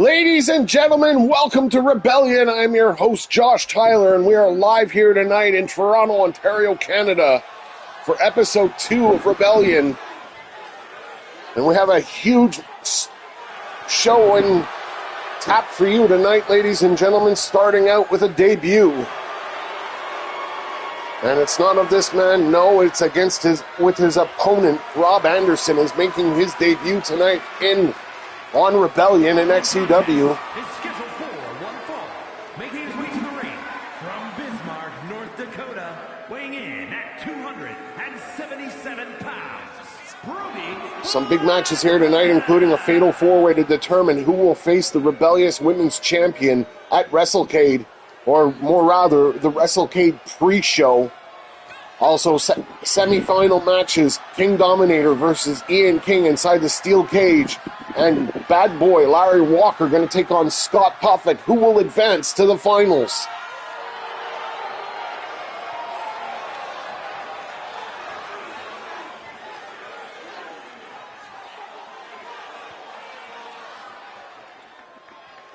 Ladies and gentlemen, welcome to Rebellion. I'm your host, Josh Tyler, and we are live here tonight in Toronto, Ontario, Canada for episode 2 of Rebellion. And we have a huge show and tap for you tonight, ladies and gentlemen, starting out with a debut. And it's not of this man, no, it's against his opponent. Rob Anderson is making his debut tonight on Rebellion in XCW. Is scheduled for one fall, making his way to the ring from Bismarck, North Dakota, weighing in at 277 pounds. Brody. Some big matches here tonight, including a fatal four-way to determine who will face the rebellious women's champion at WrestleCade, or more rather, the WrestleCade pre-show. Also, semi-final matches, King Dominator versus Ian King inside the steel cage, and Bad Boy Larry Walker going to take on Scott Puffitt, who will advance to the finals.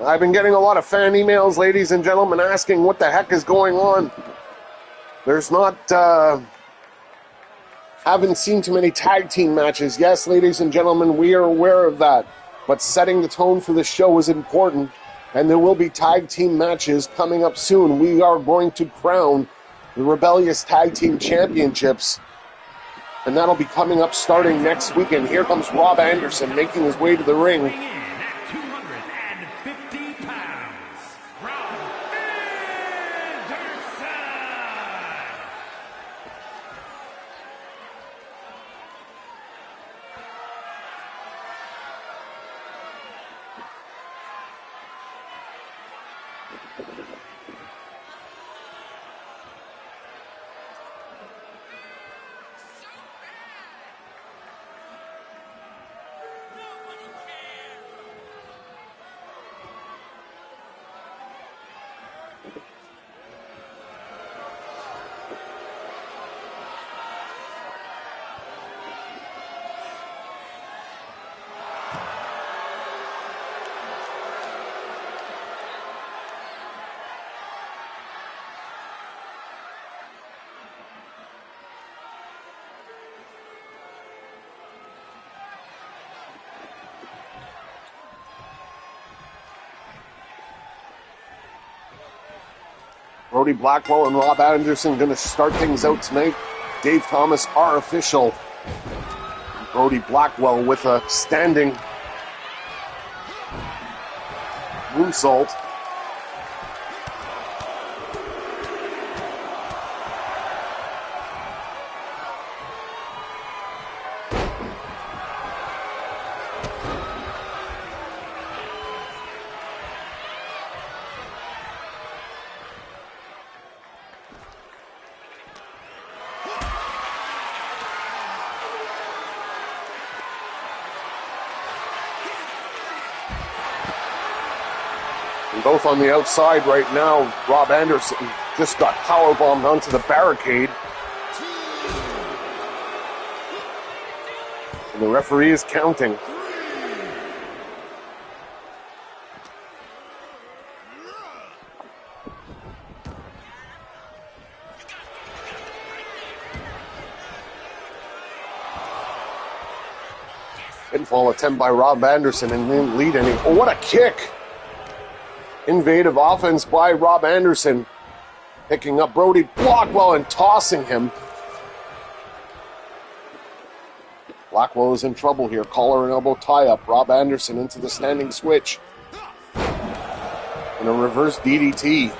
I've been getting a lot of fan emails, ladies and gentlemen, asking what the heck is going on. There's not, haven't seen too many tag team matches. Yes, ladies and gentlemen, we are aware of that. But setting the tone for the show is important. And there will be tag team matches coming up soon. We are going to crown the Rebellious Tag Team Championships. And that'll be coming up starting next weekend. Here comes Rob Anderson making his way to the ring. Brody Blackwell and Rob Anderson going to start things out tonight. Dave Thomas, our official. Brody Blackwell with a standing moonsault. Both on the outside right now. Rob Anderson just got powerbombed onto the barricade. And the referee is counting. Pinfall attempt by Rob Anderson and didn't lead any. Oh, what a kick! Innovative offense by Rob Anderson, picking up Brody Blackwell and tossing him. Blackwell is in trouble here. Collar and elbow tie-up. Rob Anderson into the standing switch. And a reverse DDT.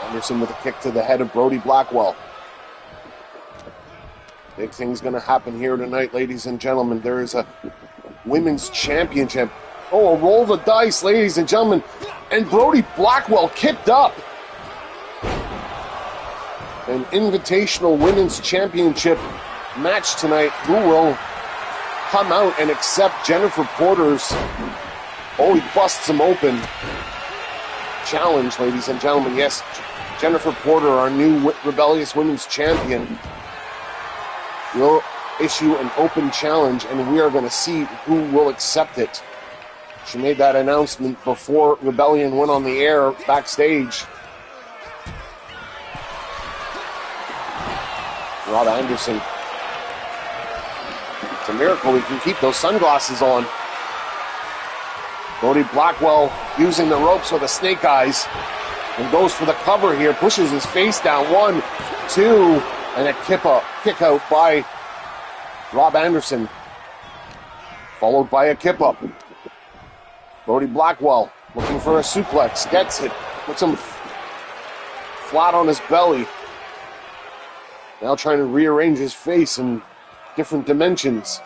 Anderson with a kick to the head of Brody Blackwell. Big thing's going to happen here tonight, ladies and gentlemen. There is a women's championship. Oh, a roll the dice, ladies and gentlemen. And Brody Blackwell kicked up. An invitational women's championship match tonight. Who will come out and accept Jennifer Porter's, oh, he busts him open, challenge, ladies and gentlemen. Yes, Jennifer Porter, our new Rebellious Women's Champion, will issue an open challenge, and we are going to see who will accept it. She made that announcement before Rebellion went on the air backstage. Rob Anderson. It's a miracle he can keep those sunglasses on. Brody Blackwell using the ropes with the snake eyes and goes for the cover here, pushes his face down. 1, 2, and a kick out by Rob Anderson, followed by a kip up. Brody Blackwell looking for a suplex, gets it, puts him flat on his belly. Now trying to rearrange his face in different dimensions.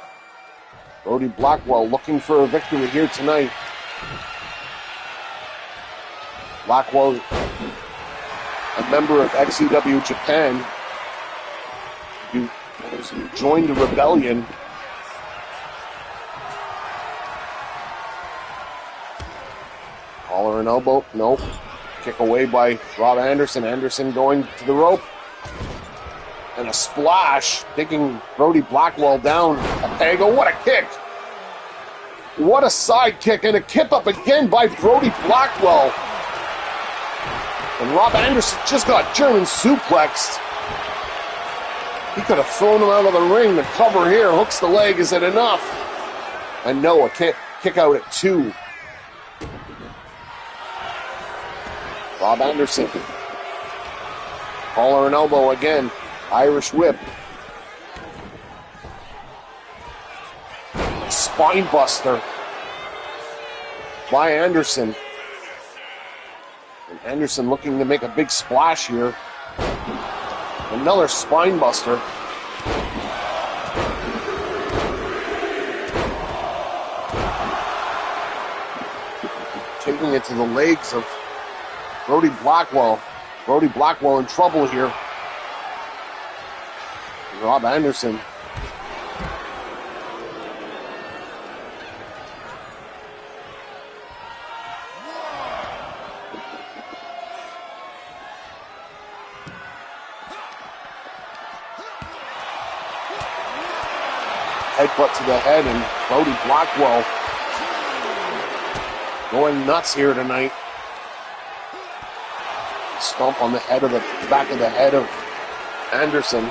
Brody Blackwell looking for a victory here tonight. Blackwell, a member of XCW Japan, who joined the Rebellion. Collar and elbow, nope. Kick away by Rob Anderson. Anderson going to the rope. And a splash, taking Brody Blackwell down. A peg. Oh, what a kick! What a side kick, and a kip up again by Brody Blackwell. And Rob Anderson just got German suplexed. He could have thrown him out of the ring. The cover here hooks the leg. Is it enough? And no, a kick out at 2. Rob Anderson. Collar and elbow again. Irish whip. Spine buster by Anderson. And Anderson looking to make a big splash here. Another spine buster. Taking it to the legs of Brody Blackwell. Brody Blackwell in trouble here. Rob Anderson. Headbutt to the head, and Brody Blackwell going nuts here tonight. Stomp on the head of the back of the head of Anderson.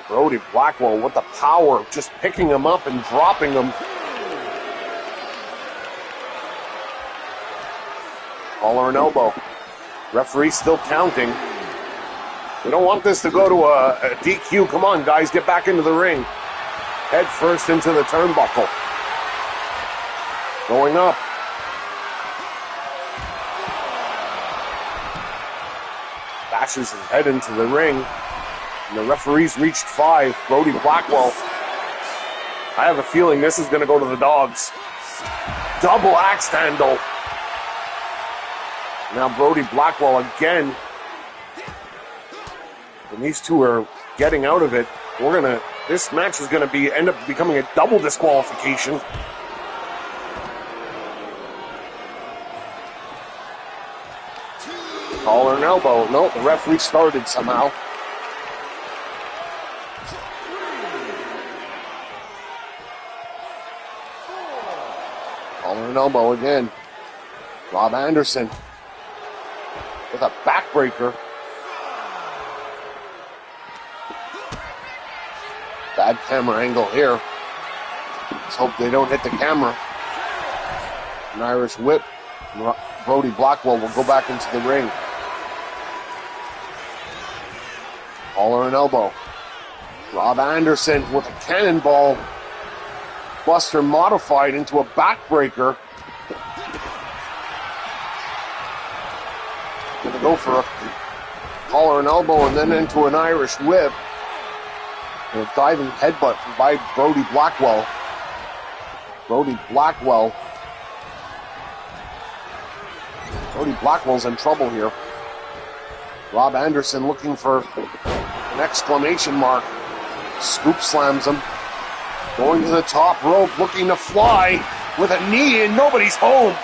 Brody Blackwell with the power, just picking him up and dropping him. Collar and elbow. Referee still counting. We don't want this to go to a DQ. Come on, guys, get back into the ring. Head first into the turnbuckle. Going up. Bashes his head into the ring. And the referees reached 5. Brody Blackwell. I have a feeling this is going to go to the dogs. Double axe handle. Now Brody Blackwell again. And these two are getting out of it. This match is going to end up becoming a double disqualification. Collar and elbow. No, the referee started somehow. Collar and elbow again. Rob Anderson with a backbreaker. Bad camera angle here. Let's hope they don't hit the camera. An Irish whip. Brody Blackwell will go back into the ring. Collar and elbow. Rob Anderson with a cannonball buster modified into a backbreaker. Gonna go for a collar and elbow and then into an Irish whip. And a diving headbutt by Brody Blackwell. Brody Blackwell's in trouble here. Rob Anderson looking for an exclamation mark. Scoop slams him. Going to the top rope, looking to fly with a knee in. Nobody's home.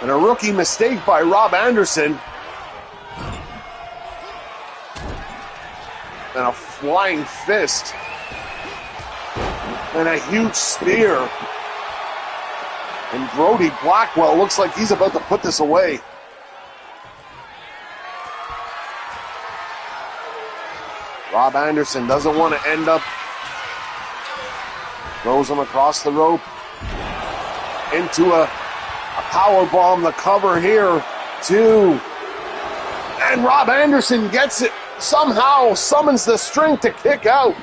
And a rookie mistake by Rob Anderson. And a flying fist. And a huge spear. And Brody Blackwell looks like he's about to put this away. Rob Anderson doesn't want to end up. Throws him across the rope. Into a power bomb, the cover here. 2. And Rob Anderson gets it. Somehow summons the strength to kick out.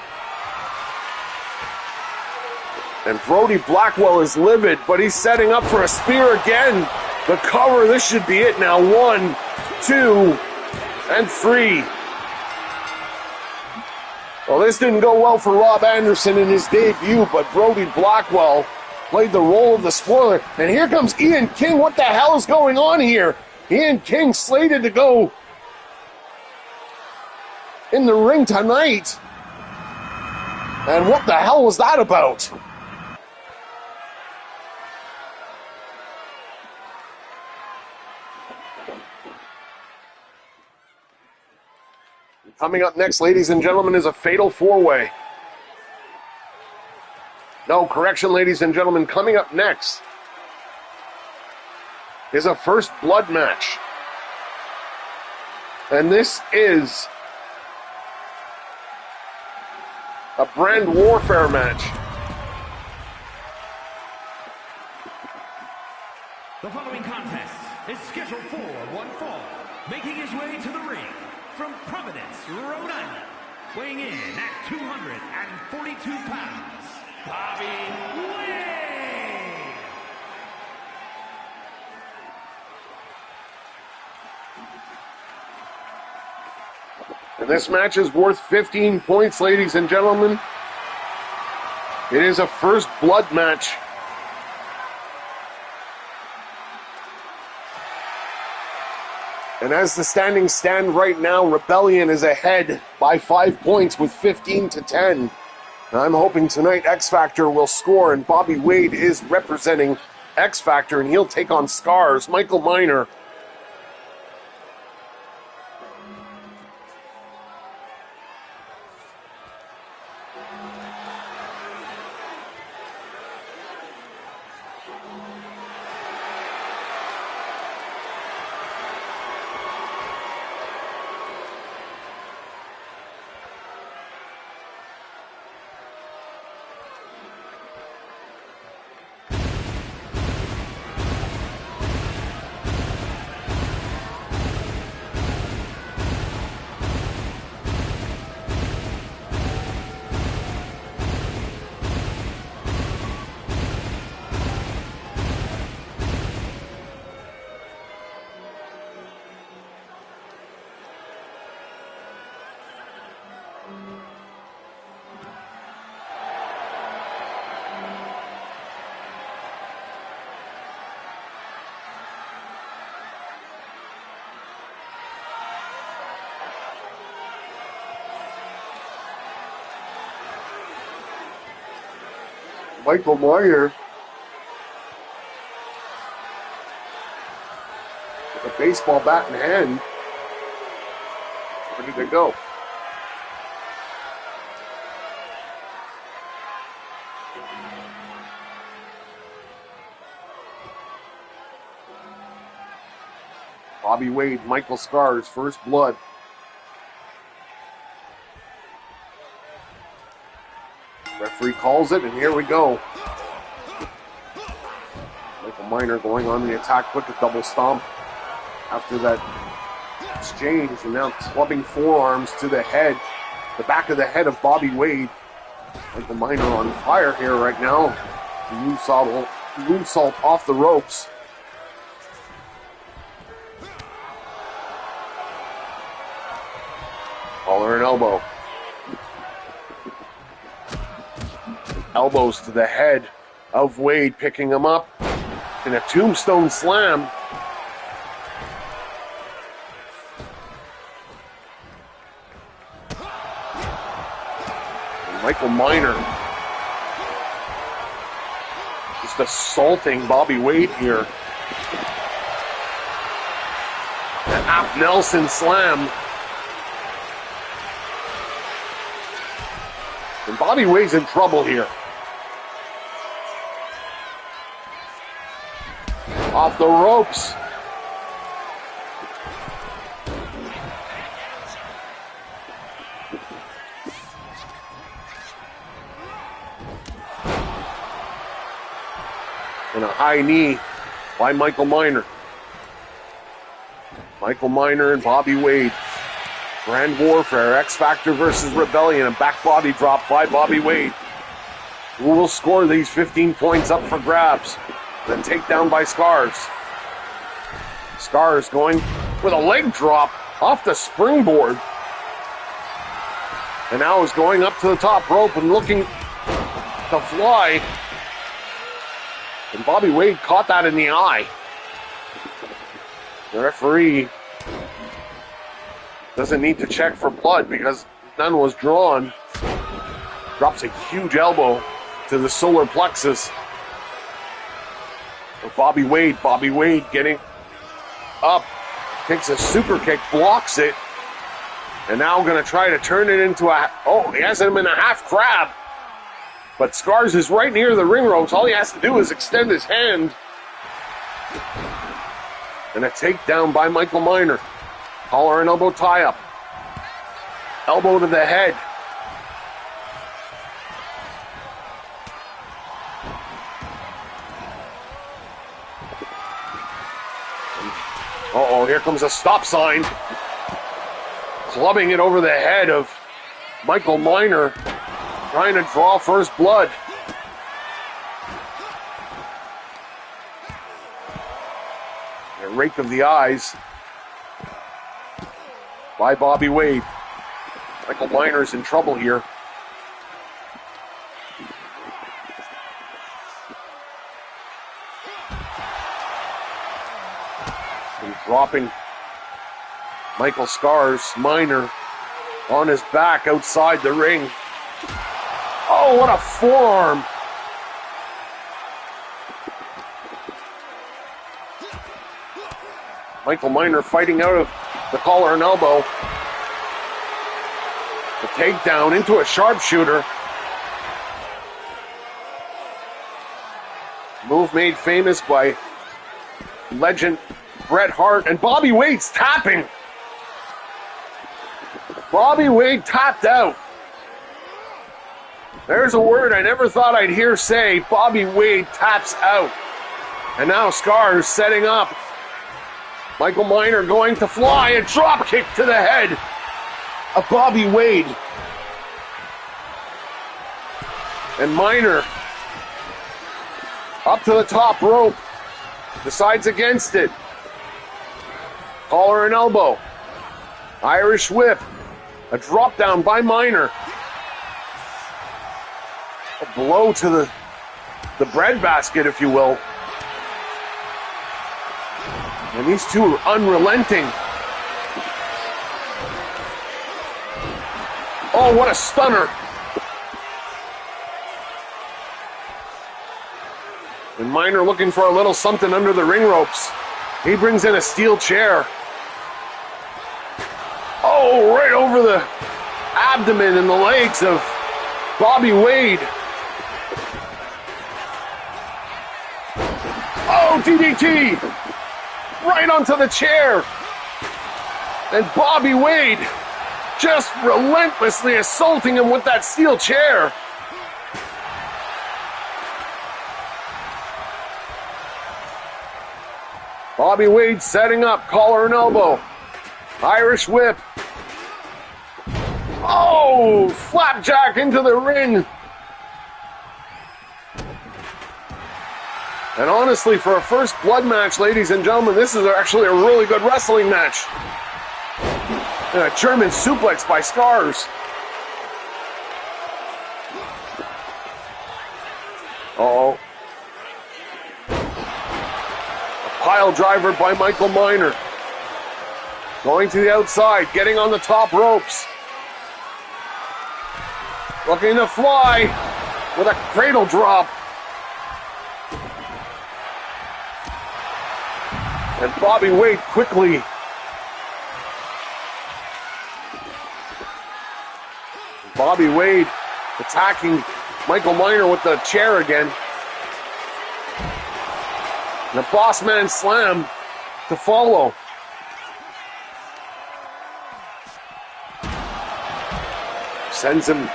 And Brody Blackwell is livid, but he's setting up for a spear again. The cover, this should be it now. 1, 2, and 3. Well, this didn't go well for Rob Anderson in his debut, but Brody Blackwell played the role of the spoiler. And here comes Ian King. What the hell is going on here? Ian King slated to go in the ring tonight. And what the hell was that about? Coming up next, ladies and gentlemen, is a fatal 4-way. No, correction, ladies and gentlemen. Coming up next is a first blood match. And this is a brand warfare match. The following contest is scheduled for one fall. Making his way to the ring from Providence, Rhode Island, weighing in at 242 pounds, Bobby Wade. And this match is worth 15 points, ladies and gentlemen. It is a first blood match. And as the standings stand right now, Rebellion is ahead by 5 points with 15-10. And I'm hoping tonight X Factor will score, and Bobby Wade is representing X Factor, and he'll take on Scars, Michael Miner. Michael Meyer with a baseball bat in hand, ready to go. Bobby Wade, Michael Scars, first blood. Referee calls it, and here we go. Michael Miner going on the attack with the double stomp after that exchange, and now clubbing forearms to the head, the back of the head of Bobby Wade. Michael Miner on fire here right now. Moonsault off the ropes. Collar and elbow. Elbows to the head of Wade, picking him up in a tombstone slam. Michael Miner just assaulting Bobby Wade here. An App Nelson slam. And Bobby Wade's in trouble here. Off the ropes. And a high knee by Michael Miner. Michael Miner and Bobby Wade. Grand Warfare, X Factor versus Rebellion, a back body drop by Bobby Wade. Who will score these 15 points up for grabs? Then takedown by Scars. Scars going with a leg drop off the springboard. And now is going up to the top rope and looking to fly. And Bobby Wade caught that in the eye. The referee doesn't need to check for blood because none was drawn. Drops a huge elbow to the solar plexus of Bobby Wade. Bobby Wade getting up, takes a super kick, blocks it, and now going to try to turn it into a... Oh, he has him in a half crab. But Scars is right near the ring ropes. All he has to do is extend his hand. And a takedown by Michael Miner. Collar and elbow tie-up. Elbow to the head. Uh-oh, here comes a stop sign. Clubbing it over the head of Michael Miner. Trying to draw first blood. A rake of the eyes by Bobby Wade. Michael Miner's in trouble here. And dropping Michael Scars, Miner, on his back outside the ring. Oh, what a forearm. Michael Miner fighting out of the collar and elbow. The takedown into a sharpshooter. Move made famous by legend Bret Hart. And Bobby Wade's tapping. Bobby Wade tapped out. There's a word I never thought I'd hear say. Bobby Wade taps out. And now Scars setting up. Michael Miner going to fly. A drop kick to the head of Bobby Wade. And Miner up to the top rope. Decides against it. Collar and elbow. Irish whip. A drop down by Miner. A blow to the breadbasket, if you will. And these two are unrelenting. Oh, what a stunner. And Miner looking for a little something under the ring ropes. He brings in a steel chair. Oh, right over the abdomen and the legs of Bobby Wade. Oh, DDT! Right onto the chair. And Bobby Wade just relentlessly assaulting him with that steel chair. Bobby Wade setting up, collar and elbow. Irish whip. Oh, flapjack into the ring. And honestly, for a first blood match, ladies and gentlemen, this is actually a really good wrestling match. And a German suplex by Scars. Uh-oh. A pile driver by Michael Miner. Going to the outside, getting on the top ropes. Looking to fly with a cradle drop. And Bobby Wade quickly attacking Michael Miner with the chair again. And a boss man slam to follow. Sends him.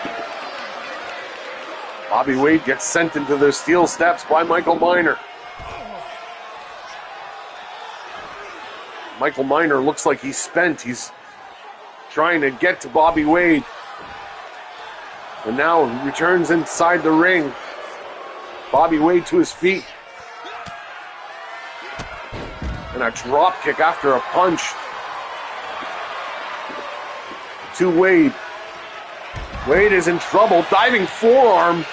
Bobby Wade gets sent into the steel steps by Michael Miner. Michael Miner looks like he's spent. He's trying to get to Bobby Wade. And now returns inside the ring. Bobby Wade to his feet. And a drop kick after a punch to Wade. Wade is in trouble. Diving forearm.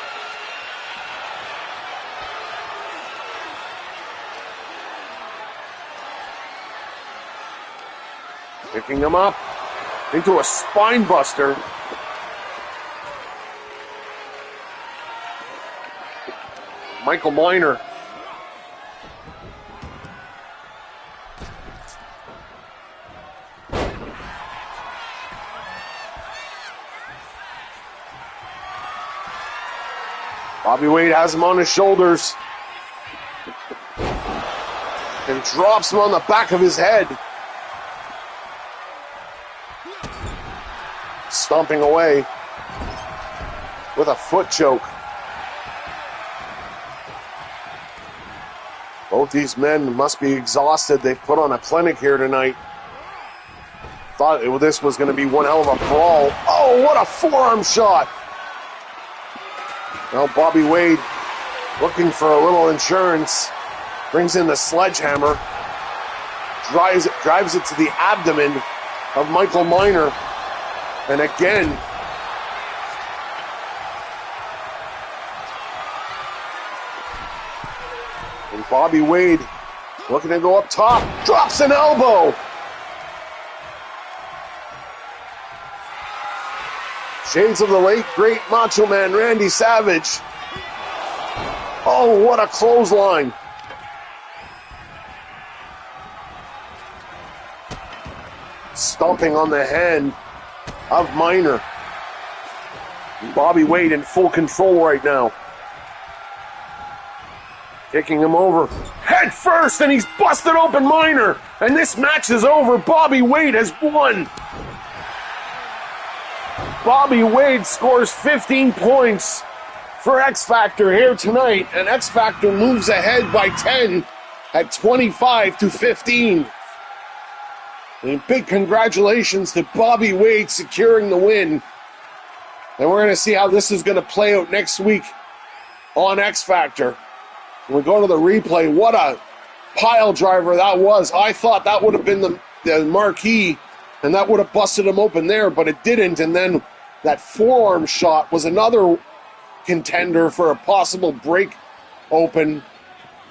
Picking him up into a spine buster. Michael Miner. Bobby Wade has him on his shoulders and drops him on the back of his head. Stomping away with a foot choke. Both these men must be exhausted. They put on a clinic here tonight. Thought this was going to be one hell of a brawl. Oh, what a forearm shot. Now Bobby Wade looking for a little insurance. Brings in the sledgehammer. Drives it to the abdomen of Michael Miner. And again, and Bobby Wade looking to go up top, drops an elbow. Shades of the late, great Macho Man Randy Savage. Oh, what a clothesline. Stomping on the hand of Miner. Bobby Wade in full control right now. Kicking him over. Head first, and he's busted open Miner. And this match is over. Bobby Wade has won. Bobby Wade scores 15 points for X Factor here tonight. And X Factor moves ahead by 10 at 25-15. And big congratulations to Bobby Wade securing the win. And we're going to see how this is going to play out next week on X Factor. When we go to the replay, what a pile driver that was. I thought that would have been the marquee, and that would have busted him open there, but it didn't. And then that forearm shot was another contender for a possible break open,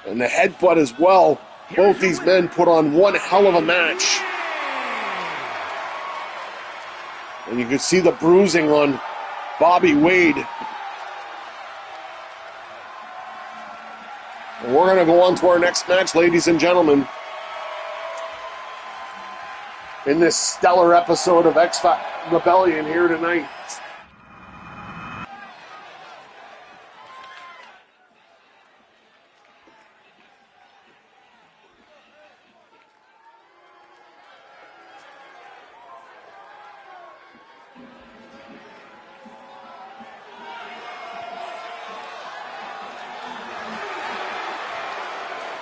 and the headbutt as well. Both these men put on one hell of a match. And you can see the bruising on Bobby Wade. And we're going to go on to our next match, ladies and gentlemen. In this stellar episode of X Rebellion here tonight.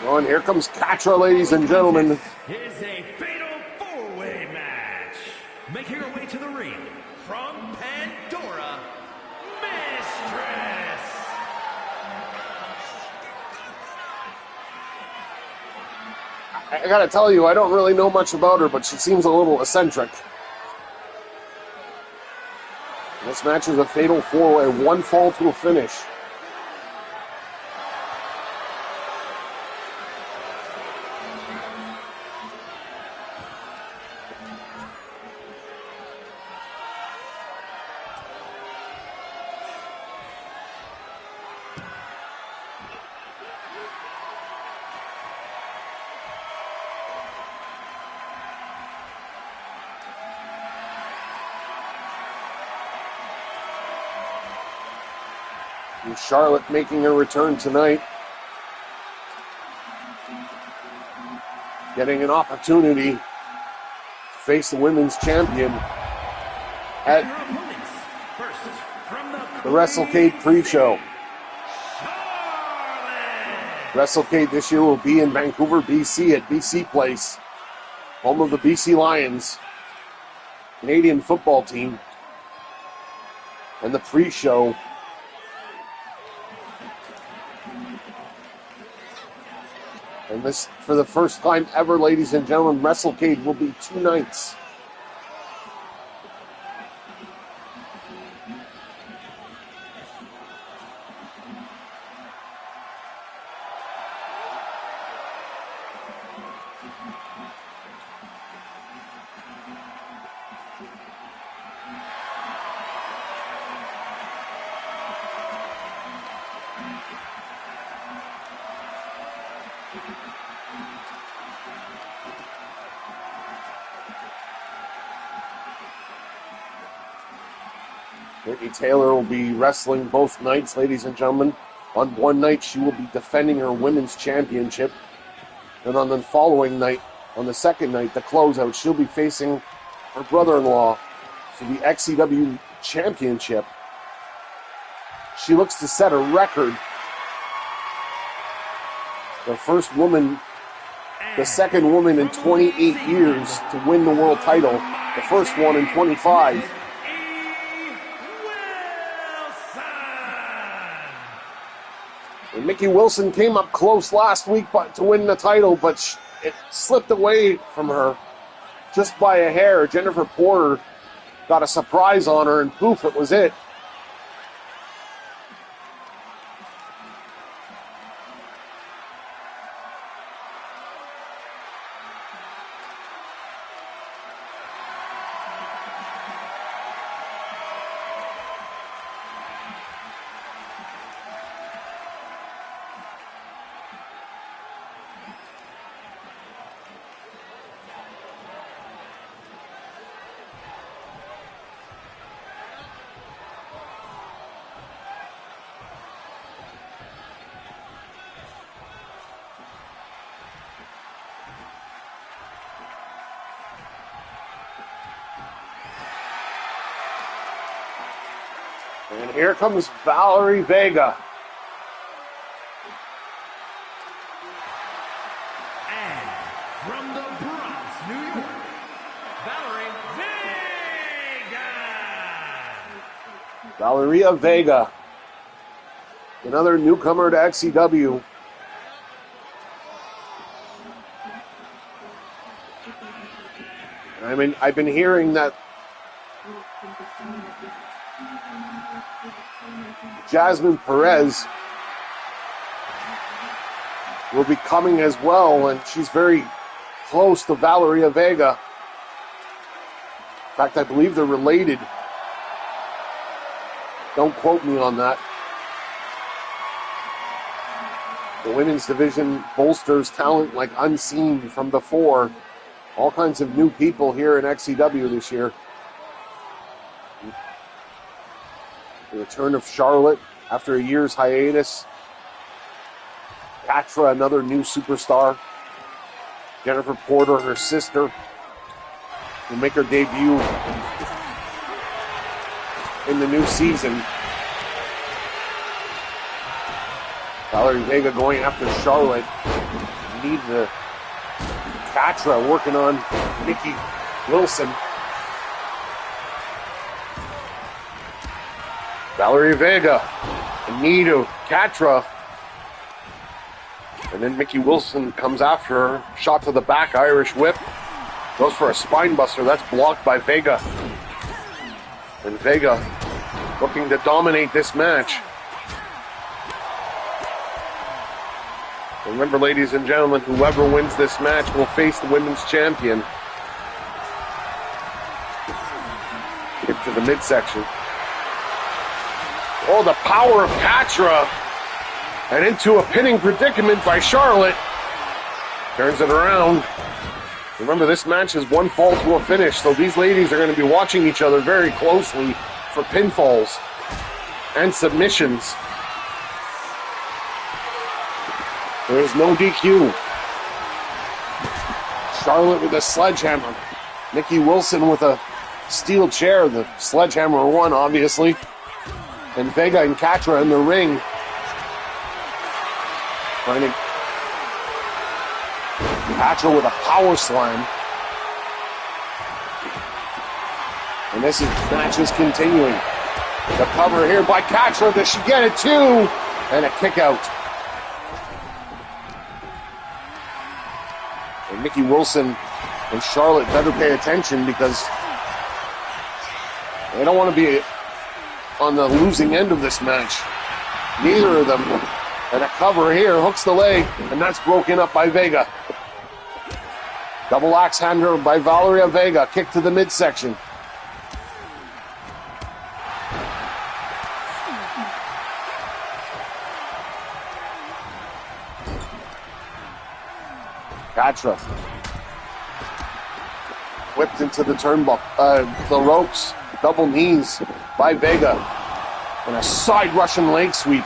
Oh, and here comes Katra, ladies and gentlemen. Is a fatal four-way match. Making her way to the ring from Pandora, Mistress. I gotta tell you, I don't really know much about her, but she seems a little eccentric. This match is a fatal four-way, one fall to a finish. And Charlotte making her return tonight. Getting an opportunity to face the women's champion at the WrestleCade pre-show. WrestleCade this year will be in Vancouver, BC at BC Place, home of the BC Lions, Canadian football team. And the pre-show and this, for the first time ever, ladies and gentlemen, WrestleCade will be 2 nights. Brittany Taylor will be wrestling both nights, ladies and gentlemen. On one night, she will be defending her women's championship. And on the following night, on the second night, the closeout, she'll be facing her brother-in-law for the XCW championship. She looks to set a record. The first woman, the second woman in 28 years to win the world title. The first one in 25. And Mickey Wilson came up close last week to win the title, but it slipped away from her just by a hair. Jennifer Porter got a surprise on her, and poof, it was it. And here comes Valerie Vega. And from the Bronx, New York, Valerie Vega. Valeria Vega. Another newcomer to XCW. I mean, I've been hearing that Jasmine Perez will be coming as well, and she's very close to Valeria Vega. In fact, I believe they're related. Don't quote me on that. The women's division bolsters talent like unseen from before. All kinds of new people here in XCW this year. The return of Charlotte after a year's hiatus. Patra, another new superstar. Jennifer Porter, her sister, will make her debut in the new season. Valerie Vega going after Charlotte. Need the Patra working on Mickey Wilson. Valerie Vega in need of Catra. And then Mickey Wilson comes after her. Shot to the back, Irish whip. Goes for a spine buster. That's blocked by Vega. And Vega looking to dominate this match. Remember, ladies and gentlemen, whoever wins this match will face the women's champion. Get to the midsection. Oh, the power of Patra. And into a pinning predicament by Charlotte. Turns it around. Remember, this match is one fall to a finish, so these ladies are going to be watching each other very closely for pinfalls and submissions. There's no DQ. Charlotte with a sledgehammer. Nikki Wilson with a steel chair. The sledgehammer won, obviously. And Vega and Katra in the ring. Katra with a power slam. And this match is continuing. The cover here by Katra. Does she get it too? And a kick out. And Nikki Wilson and Charlotte better pay attention because they don't want to be on the losing end of this match. Neither of them. And a cover here, hooks the leg, and that's broken up by Vega. Double axe handle by Valeria Vega, kick to the midsection. Katra whipped into the turnbuckle, the ropes, double knees by Vega, and a side Russian leg sweep.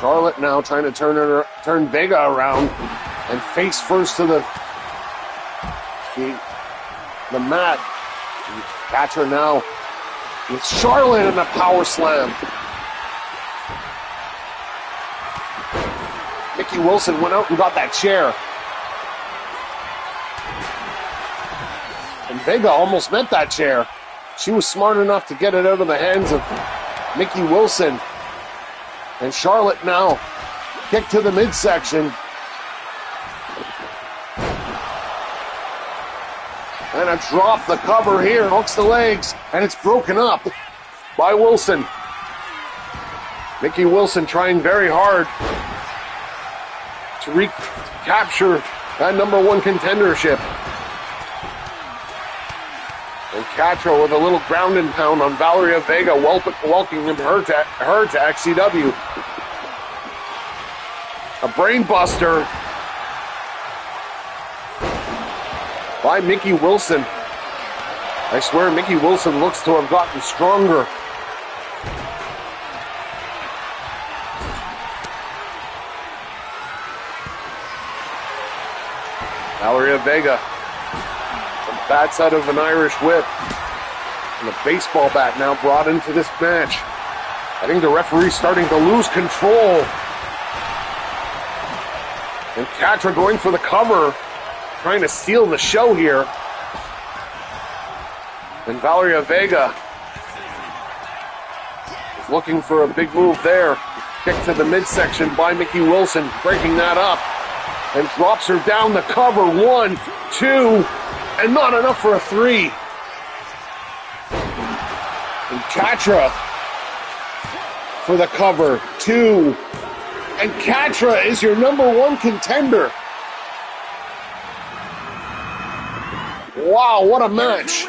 Charlotte now trying to turn Vega around and face first to the mat. Katra now with Charlotte in a power slam. Nikki Wilson went out and got that chair. And Vega almost met that chair. She was smart enough to get it out of the hands of Nikki Wilson. And Charlotte now kick to the midsection. And a drop, the cover here, hooks the legs, and it's broken up by Wilson. Nikki Wilson trying very hard to recapture that #1 contendership. And Katra with a little ground and pound on Valeria Vega, welcoming her to XCW. A brain buster by Nikki Wilson. I swear Nikki Wilson looks to have gotten stronger. Valeria Vega, the bat side of an Irish whip, and a baseball bat now brought into this match. I think the referee's starting to lose control. And Katra going for the cover, trying to steal the show here. And Valeria Vega is looking for a big move there. Kick to the midsection by Nikki Wilson, breaking that up. And drops her down the cover. 1, 2, and not enough for a 3. And Katra for the cover. 2. And Katra is your #1 contender. Wow, what a match.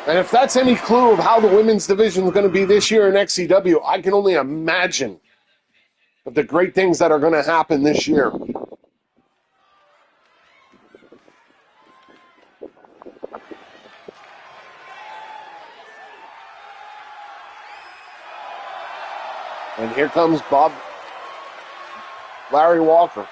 And if that's any clue of how the women's division is going to be this year in XCW, I can only imagine of the great things that are going to happen this year. And here comes Larry Walker.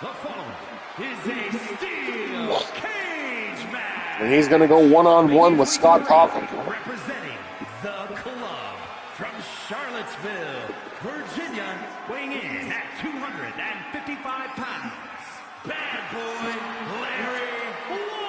The following is a steel cage match. And he's going to go one-on-one with Scott Coughlin. Representing the club from Charlottesville, Virginia, weighing in at 255 pounds, Bad Boy Larry Walker.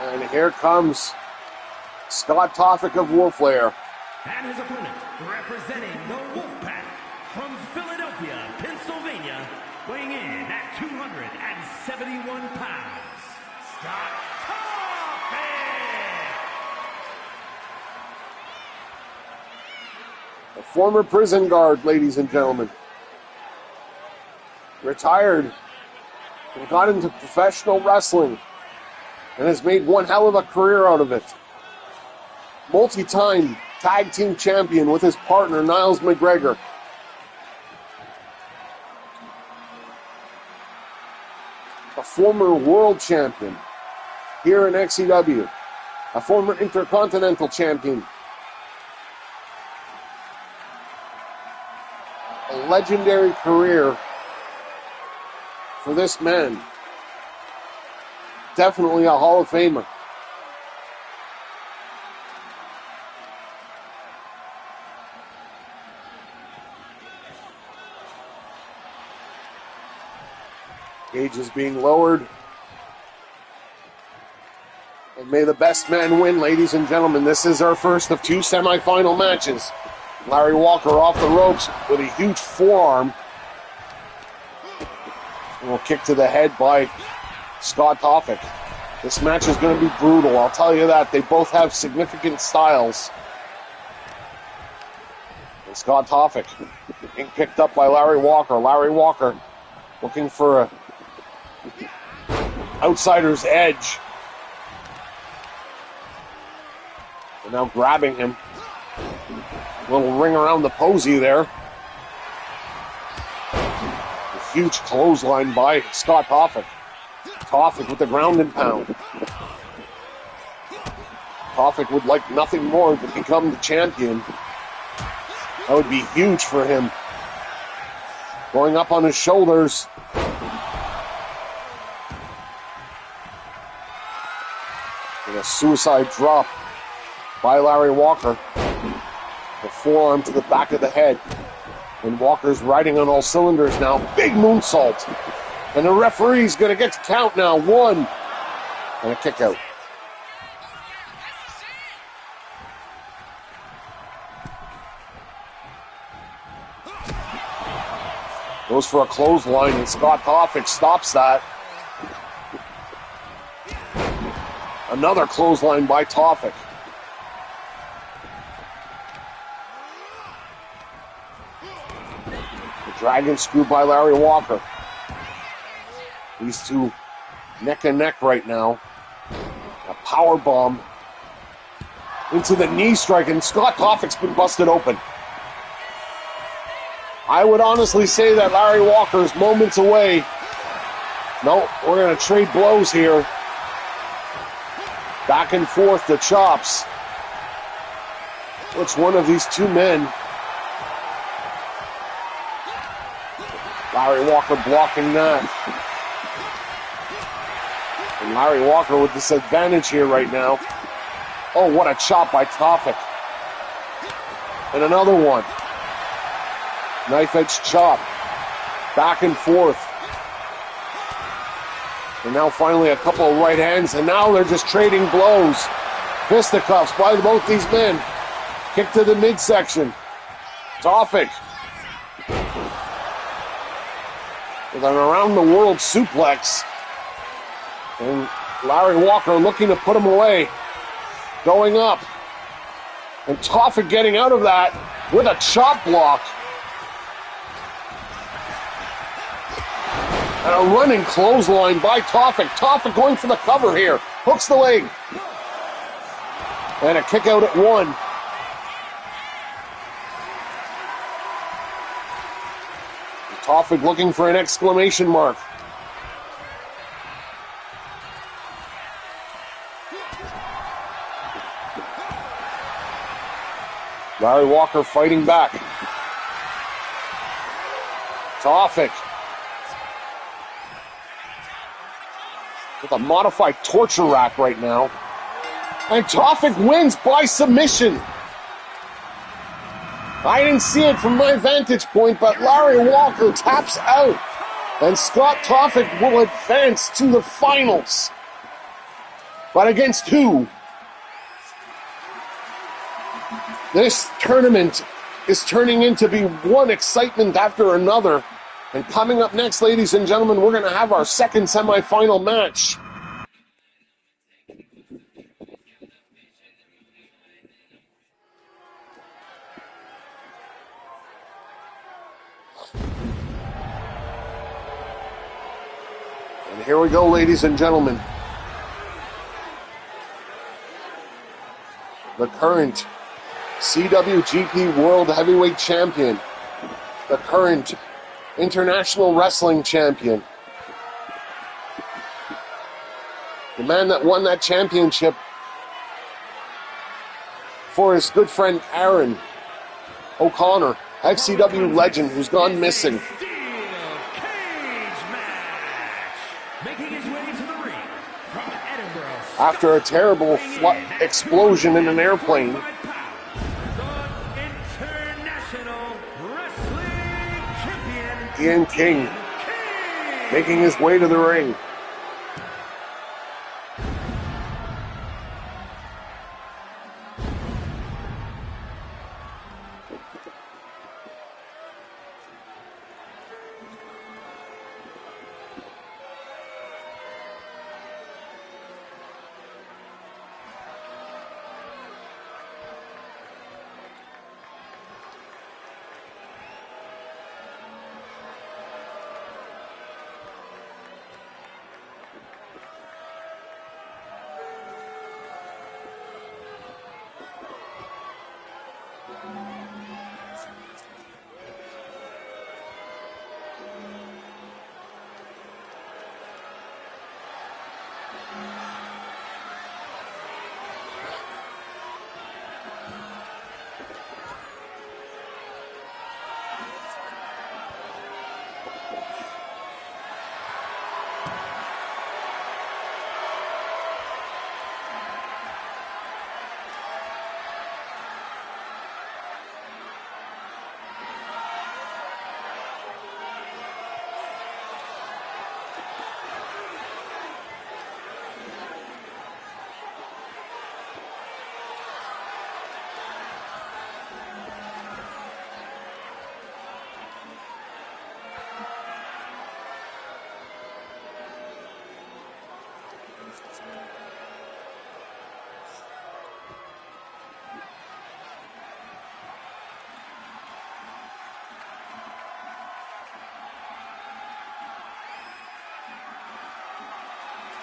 And here comes Scott Toffick of Wolflair. And his opponent, representing the Wolfpack from Philadelphia, Pennsylvania, weighing in at 271 pounds, Scott Toffick! A former prison guard, ladies and gentlemen. Retired and got into professional wrestling and has made one hell of a career out of it. Multi-time tag team champion with his partner, Niles McGregor. A former world champion here in XCW. A former intercontinental champion. A legendary career for this man. Definitely a Hall of Famer. Gauge is being lowered. And may the best man win, ladies and gentlemen. This is our first of two semifinal matches. Larry Walker off the ropes with a huge forearm. And a kick to the head by Scott Toffick. This match is going to be brutal, I'll tell you that. They both have significant styles. And Scott Toffick being picked up by Larry Walker. Larry Walker looking for a outsider's edge. And now grabbing him. Little ring around the posy there. A huge clothesline by Scott Toffick. Toffick with the ground and pound. Toffick would like nothing more than become the champion. That would be huge for him. Going up on his shoulders. And a suicide drop by Larry Walker. The forearm to the back of the head. And Walker's riding on all cylinders now. Big moonsault. And the referee's going to get to count now. 1. And a kick out. Goes for a clothesline, and Scott Toffick stops that. Another clothesline by Toffick. The dragon screw by Larry Walker. These two neck and neck right now. A power bomb into the knee strike, and Scott Toffick's been busted open. I would honestly say that Larry Walker is moments away. No, we're going to trade blows here. Back and forth, the chops. Which one of these two men? Larry Walker blocking that. And Larry Walker with disadvantage here right now. Oh, what a chop by Toffick. And another one. Knife edge chop. Back and forth. And now finally a couple of right hands. And now they're just trading blows. Fisticuffs by both these men. Kick to the midsection. Toffick. With an around the world suplex. And Larry Walker looking to put him away. Going up. And Toffick getting out of that with a chop block. And a running clothesline by Toffick. Toffick going for the cover here. Hooks the leg. And a kick out at 1. Toffick looking for an exclamation mark. Larry Walker fighting back. Toffick. With a modified torture rack right now. And Toffick wins by submission. I didn't see it from my vantage point, but Larry Walker taps out. And Scott Toffick will advance to the finals But against who? This tournament is turning into be one excitement after another. And coming up next, ladies and gentlemen, we're going to have our second semifinal match. And here we go, ladies and gentlemen. The current CWGP World Heavyweight Champion, the current International Wrestling Champion, the man that won that championship for his good friend Aaron O'Connor, XCW legend who's gone missing. After a terrible explosion in an airplane, Ian King making his way to the ring.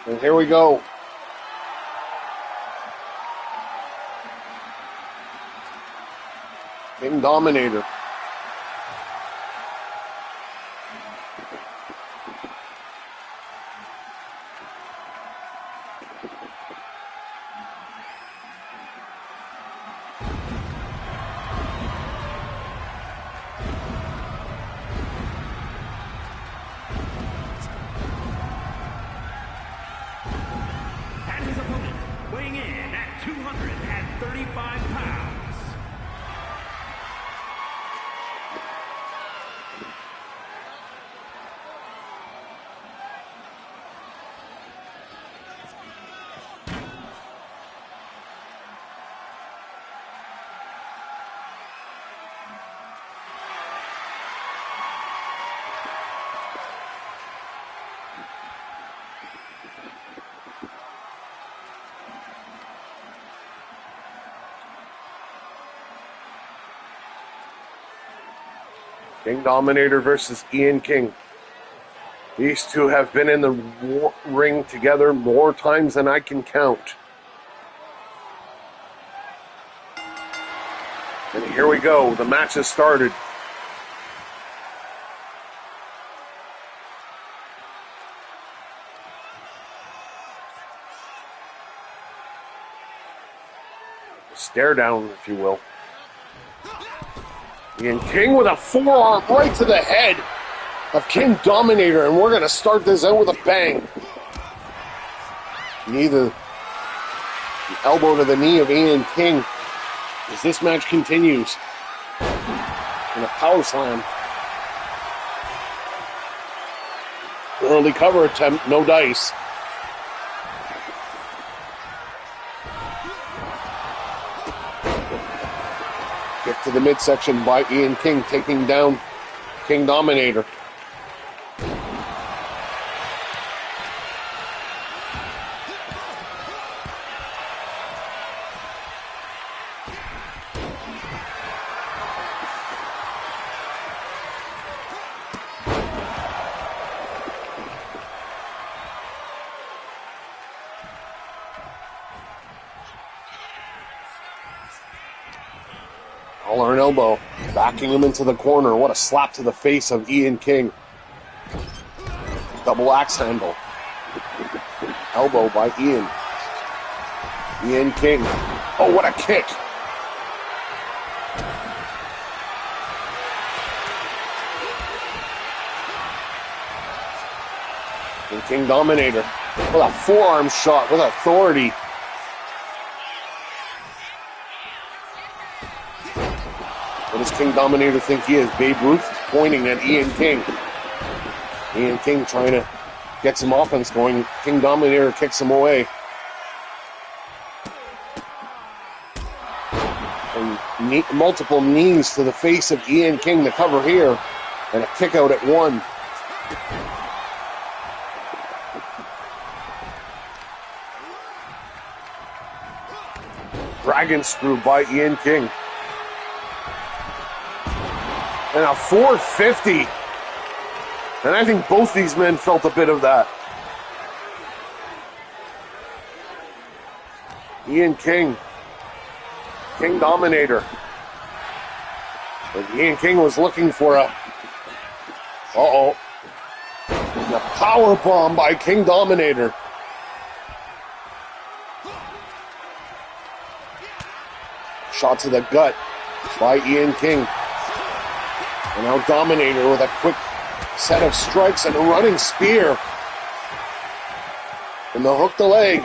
And here we go. King Dominator. Weighing in at 235 pounds. King Dominator versus Ian King. These two have been in the ring together more times than I can count. And here we go. The match has started. Stare down, if you will. Ian King with a forearm right to the head of King Dominator, and we're going to start this out with a bang. The elbow to the knee of Ian King as this match continues. And a power slam. Early cover attempt, no dice. Kick to the midsection by Ian King, taking down King Dominator. Collar and elbow, backing him into the corner. What a slap to the face of Ian King. Double axe handle. Elbow by Ian. Ian King. Oh, what a kick. And King Dominator with a forearm shot with authority. What does King Dominator think he is? Babe Ruth pointing at Ian King. Ian King trying to get some offense going. King Dominator kicks him away. And multiple knees to the face of Ian King to cover here. And a kick out at one. Dragon screw by Ian King. And a 450. And I think both these men felt a bit of that. Ian King. King Dominator. And Ian King was looking for a... Uh-oh. The power bomb by King Dominator. Shot to the gut by Ian King. And now Dominator with a quick set of strikes and a running spear. And the hook the leg.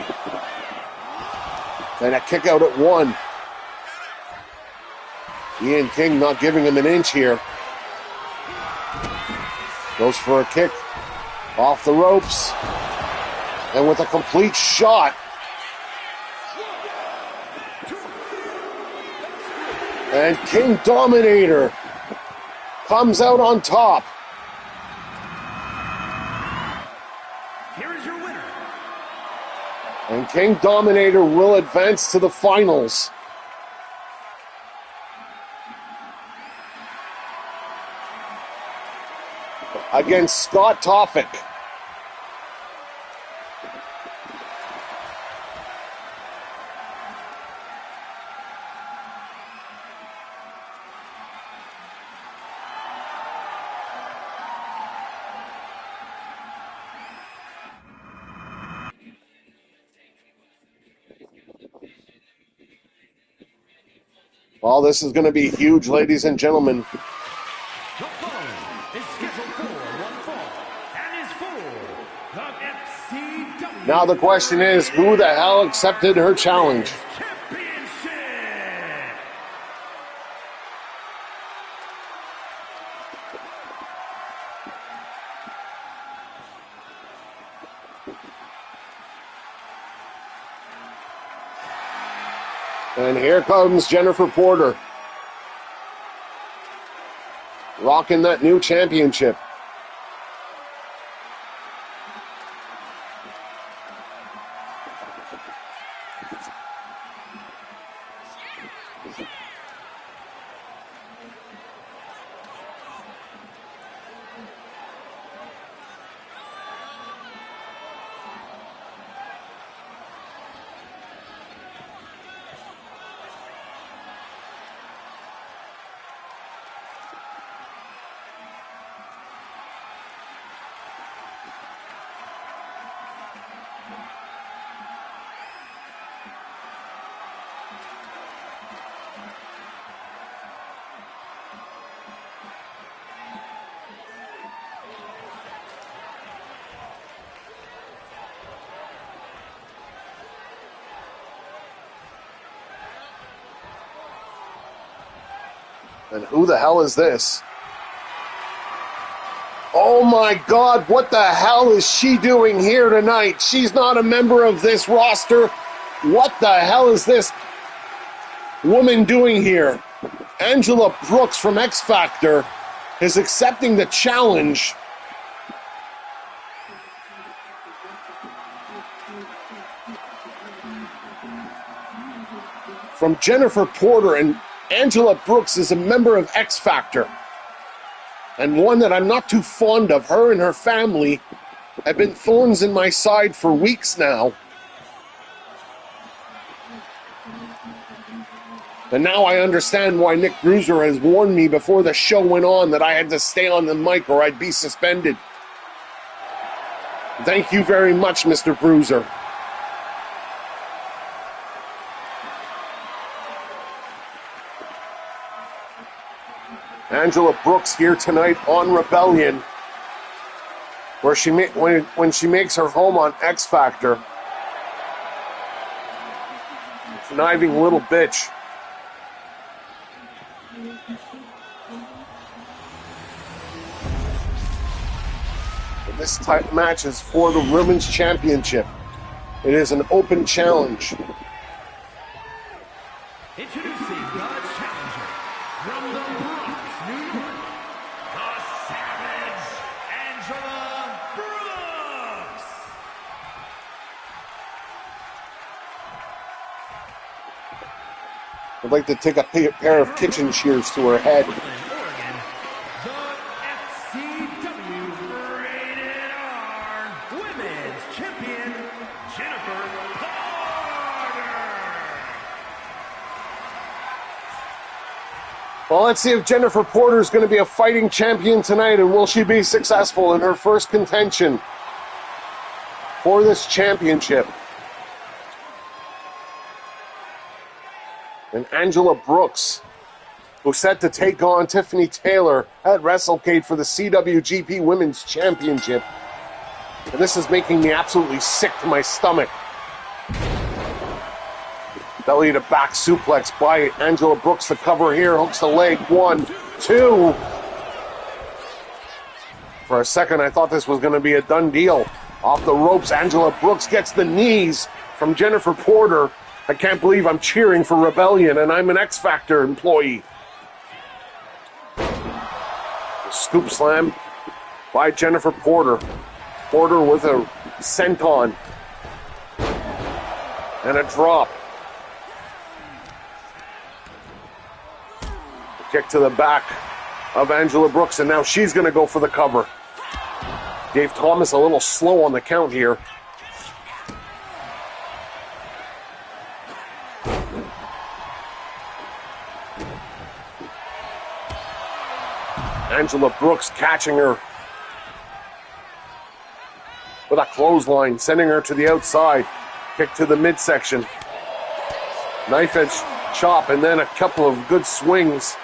And a kick out at one. Ian King not giving him an inch here. Goes for a kick. Off the ropes. And with a complete shot. And King Dominator comes out on top. Here is your winner. And King Dominator will advance to the finals. Against Scott Toffick. Well, this is going to be huge, ladies and gentlemen. The following is scheduled for one fall and is for the XCW. Now the question is, who the hell accepted her challenge? Championship. And here comes Jennifer Porter. Rocking that new championship. And who the hell is this? Oh my God, what the hell is she doing here tonight? She's not a member of this roster. What the hell is this woman doing here? Angela Brooks from X Factor is accepting the challenge from Jennifer Porter, and Angela Brooks is a member of X Factor, and one that I'm not too fond of. Her and her family have been thorns in my side for weeks now. And now I understand why Nick Bruiser has warned me before the show went on that I had to stay on the mic or I'd be suspended. Thank you very much, Mr. Bruiser. Angela Brooks here tonight on Rebellion, where when she makes her home on X Factor. Conniving little bitch. This type match is for the Women's Championship. It is an open challenge. Introducing the challenger from the Bronx, New York, the Savage, Angela Brooks. I'd like to take a pair of kitchen shears to her head. Oregon, the XCW Rated R Women's Champion, Jennifer Porter. Well, let's see if Jennifer Porter is going to be a fighting champion tonight, and will she be successful in her first contention for this championship. And Angela Brooks, who's set to take on Tiffany Taylor at WrestleCade for the CWGP Women's Championship. And this is making me absolutely sick to my stomach. Belly to back suplex by Angela Brooks. The cover here, hooks the leg. 1, 2. For a second, I thought this was going to be a done deal. Off the ropes, Angela Brooks gets the knees from Jennifer Porter. I can't believe I'm cheering for Rebellion and I'm an X Factor employee. The scoop slam by Jennifer Porter. Porter with a senton and a drop. A kick to the back of Angela Brooks, and now she's going to go for the cover. Dave Thomas a little slow on the count here. Angela Brooks catching her with a clothesline, sending her to the outside. Kick to the midsection. Knife edge chop, and then a couple of good swings.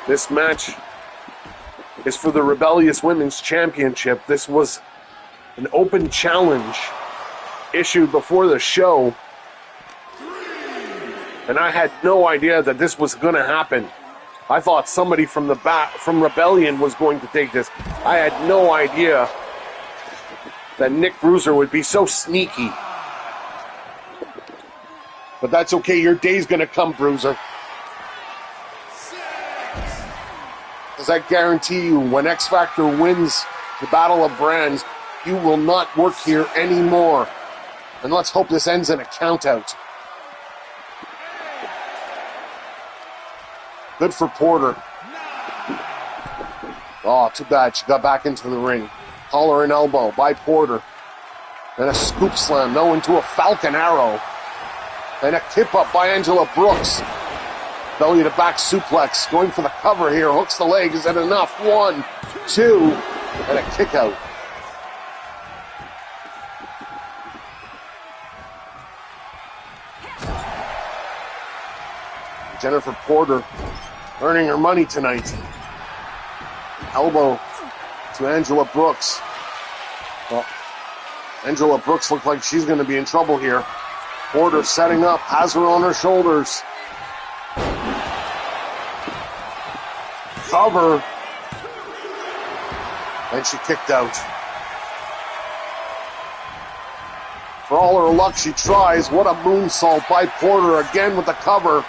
This match is for the Rebellious Women's Championship. This was an open challenge issued before the show, and I had no idea that this was going to happen. I thought somebody from the back, from Rebellion, was going to take this. I had no idea that Nick Bruiser would be so sneaky. But that's okay. Your day's going to come, Bruiser. Because I guarantee you, when X Factor wins the Battle of Brands, you will not work here anymore. And let's hope this ends in a countout. Good for Porter. Oh, too bad. She got back into the ring. Collar and elbow by Porter. And a scoop slam. No, into a Falcon Arrow. And a tip up by Angela Brooks. Belly to back suplex. Going for the cover here. Hooks the leg. Is that enough? 1, 2. And a kick out. Jennifer Porter earning her money tonight. Elbow to Angela Brooks. Well, Angela Brooks looks like she's going to be in trouble here. Porter setting up, has her on her shoulders. Cover. And she kicked out. For all her luck, she tries. What a moonsault by Porter, again with the cover.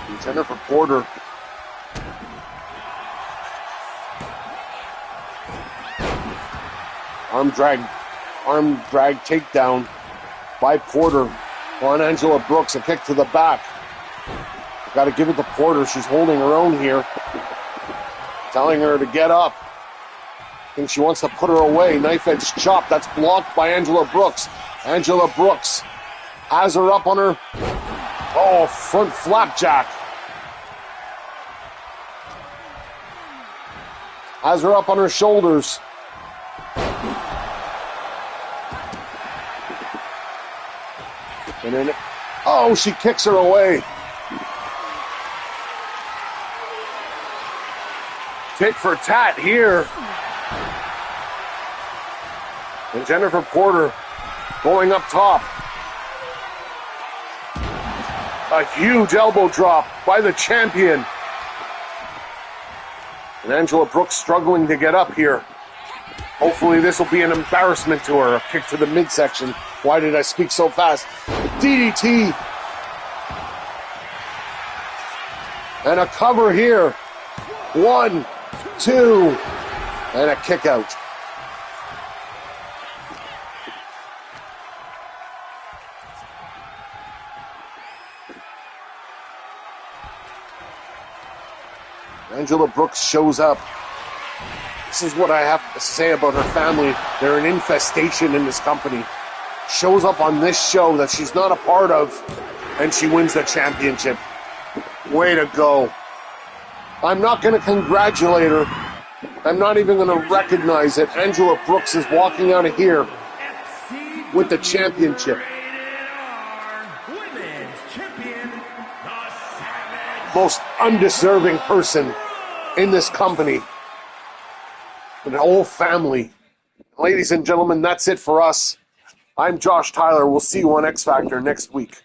Contender for Porter. Arm drag takedown by Porter on Angela Brooks. A kick to the back. Got to give it to Porter. She's holding her own here. Telling her to get up. I think she wants to put her away. Knife edge chop. That's blocked by Angela Brooks. Angela Brooks has her up on her. Oh, front flapjack. Has her up on her shoulders. And then, oh, she kicks her away. Tit for tat here. And Jennifer Porter going up top. A huge elbow drop by the champion. And Angela Brooks struggling to get up here. Hopefully this will be an embarrassment to her. A kick to the midsection. Why did I speak so fast? DDT. And a cover here. 1, 2, and a kick out. Angela Brooks shows up. This is what I have to say about her family. They're an infestation in this company. Shows up on this show that she's not a part of, and she wins the championship. Way to go. I'm not going to congratulate her. I'm not even going to recognize it. Angela Brooks is walking out of here with the championship. Most undeserving person in this company. The whole family. Ladies and gentlemen, that's it for us. I'm Josh Tyler. We'll see you on X Factor next week.